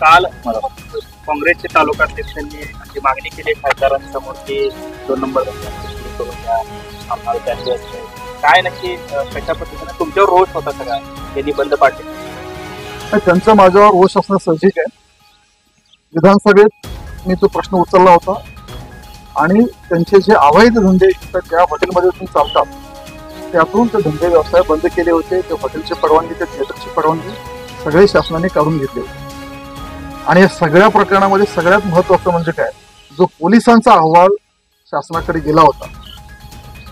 काल काँग्रेसचे तालुका अध्यक्षांनी अशी मागणी केली खासदारांसमोर की 2 नंबर सुरू करून द्या आम्हाला त्यांचे काय नक्की कशा पद्धतीने तुमच्यावर रोष होता सगळा त्यांनी बंद पाडले? त्यांचा माझ्यावर रोष असणं साहजिक आहे. विधानसभेत मी तो प्रश्न उचलला होता आणि त्यांचे जे अवैध धंदे ज्या हॉटेलमध्ये चालतात त्यातून ते धंदे व्यवसाय बंद केले होते. ते हॉटेलची परवानगी, ते थिएटरची परवानगी सगळे शासनाने काढून घेतले होते. आणि या सगळ्या प्रकरणामध्ये सगळ्यात महत्वाचं म्हणजे काय, जो पोलिसांचा अहवाल शासनाकडे गेला होता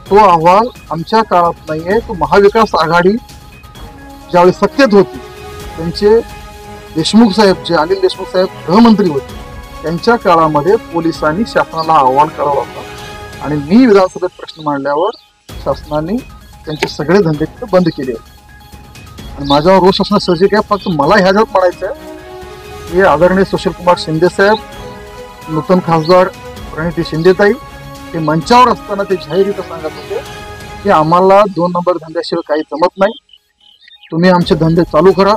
तो अहवाल आमच्या काळात नाहीये. तो महाविकास आघाडी ज्यावेळी सत्तेत होती त्यांचे देशमुख साहेब, जे अनिल देशमुख साहेब गृहमंत्री होते, त्यांच्या काळामध्ये पोलिसांनी शासनाला अहवाल कळवला होता आणि मी विधानसभेत प्रश्न मांडल्यावर शासनाने त्यांचे सगळे धंदे बंद केले होते. आणि माझ्यावर रोष असणं साहजिक आहे. फक्त मला ह्याच्यात म्हणायचं आहे की आदरणीय सुशीलकुमार शिंदे साहेब, नूतन खासदार प्रणिती शिंदेताई ते मंचावर असताना ते जाहीररित्या सांगत होते की आम्हाला 2 नंबर धंद्याशिवाय काही जमत नाही, तुम्ही आमचे धंदे चालू करा.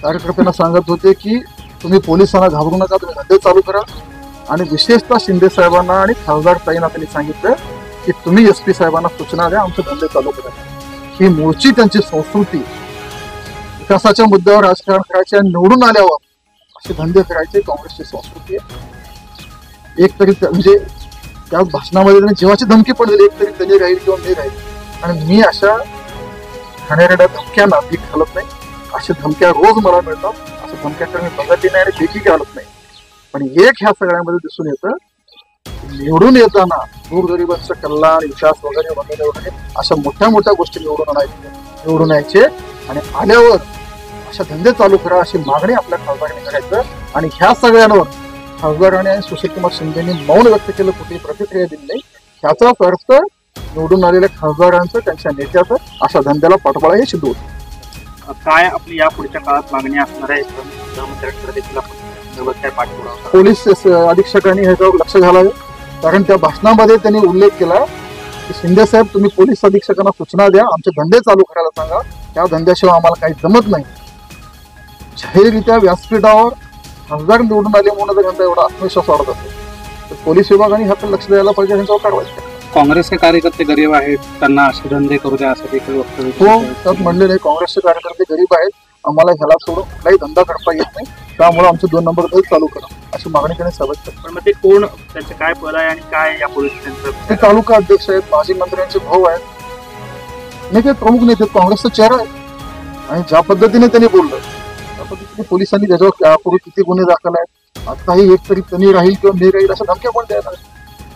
कार्यकर्त्यांना सांगत होते की तुम्ही पोलिसांना घाबरू नका, तुम्ही धंदे चालू करा. आणि विशेषतः शिंदे साहेबांना आणि खासदार ताईंना त्यांनी सांगितलं की तुम्ही SP साहेबांना सूचना द्या, आमचे धंदे चालू करा. ही मूळची त्यांची संस्कृती, विकासाच्या मुद्द्यावर राजकारण करायचे आणि निवडून आल्यावर असे धंदे करायचे काँग्रेसची संस्कृती आहे. एक तरी म्हणजे त्या भाषणामध्ये त्यांनी जीवाची धमकी पण दिली, एक तरी त्यांनी राहील किंवा मी राहील. आणि मी अशा घाणेरड्या धमक्यांना मी घालत नाही. अशा धमक्या रोज मला मिळतात, अशा धमक्या मी बघत नाही आणि देखील घालत नाही. पण एक ह्या सगळ्यामध्ये दिसून येतं, निवडून येताना गोरगरिबांचं कल्याण, विकास वगैरे वगैरे वगैरे अशा मोठ्या मोठ्या गोष्टी निवडून यायचे आणि आल्यावर अशा धंदे चालू करा अशी मागणी आपल्या खासदारांनी करायचं. आणि ह्या सगळ्यांवर खासदारांनी आणि सुशीलकुमार शिंदेनी मौन व्यक्त केलं, कुठेही प्रतिक्रिया दिली नाही. ह्याचाच अर्थ निवडून आलेल्या खासदारांचं, त्यांच्या नेत्याचं अशा धंद्याला पाठबळ हे सिद्ध होतं. काय आपली या पुढच्या काळात मागणी असणार आहे? पोलीस अधीक्षकांनी ह्याच्यावर लक्ष घालावे. कारण त्या भाषणामध्ये त्यांनी उल्लेख केला की शिंदे साहेब तुम्ही पोलीस अधीक्षकांना सूचना द्या, आमचे धंदे चालू करायला सांगा, त्या धंद्याशिवाय आम्हाला काही जमत नाही. जाहीररित्या व्यासपीठावर खासदार निवडून आले म्हणून त्यांचा एवढा आत्मविश्वास वाढत असेल तर पोलीस विभागाने ह्याकडे लक्ष द्यायला पाहिजे, ह्यांच्यावर कारवाई करावी. काँग्रेसचे कार्यकर्ते गरीब आहेत, त्यांना असे धंदे करू द्या असं देखील वक्तव्य त्यात म्हणले नाही. काँग्रेसचे कार्यकर्ते गरीब आहेत, आम्हाला ह्याला सोडून कुठलाही धंदा करता येत नाही, त्यामुळे आमचे 2 नंबर धंदे चालू करा अशी मागणी त्यांनी सभेत केली. पण मग ते कोण, त्यांचे काय पद आहे आणि काय या पोलिसांचं? ते तालुका अध्यक्ष आहेत, माजी मंत्र्यांचे भाऊ आहेत, नाही काही प्रमुख नेते, काँग्रेसचा चेहरा आहे. आणि ज्या पद्धतीने त्यांनी बोललं त्या पद्धतीने पोलिसांनी त्याच्यावर यापूर्वी किती गुन्हे दाखल आहेत, आताही एक तरी त्यांनी राहील किंवा मी राहील अशा धमक्या पण द्यायला.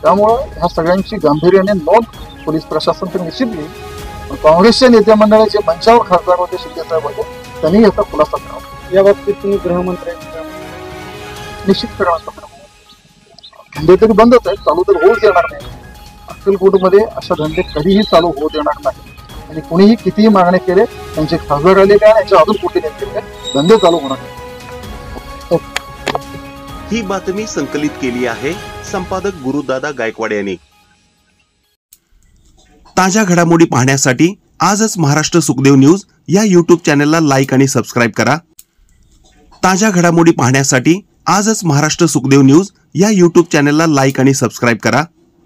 त्यामुळं ह्या सगळ्यांची गांभीर्याने नोंद पोलीस प्रशासन तर निश्चित घेईल. काँग्रेसच्या नेत्या मंडळाचे मंचावर खासदार होते शिंदे साहेब होते, त्यांनी याचा खुलासा करावा. या बाबतीत तुम्ही गृहमंत्र्यांची निश्चित करावा. धंदे तरी बंदच आहेत, चालू तर होऊच देणार नाही. अक्कलकोटमध्ये अशा धंदे कधीही चालू होऊ देणार नाही. आणि कोणीही कितीही मागणी केले, त्यांचे खासदार आले काय, यांच्या अजून कुठे नेते धंदे चालू होणार नाही. ही बातमी संकलित केली आहे संपादक गुरुदादा गायकवाड यांनी. ताज्या घडामोडी पाहण्यासाठी आजच महाराष्ट्र सुखदेव न्यूज या YouTube चॅनलला लाईक आणि सबस्क्राईब करा. ताज्या घडामोडी पाहण्यासाठी आजच महाराष्ट्र सुखदेव न्यूज या YouTube चॅनलला लाईक आणि सबस्क्राईब करा.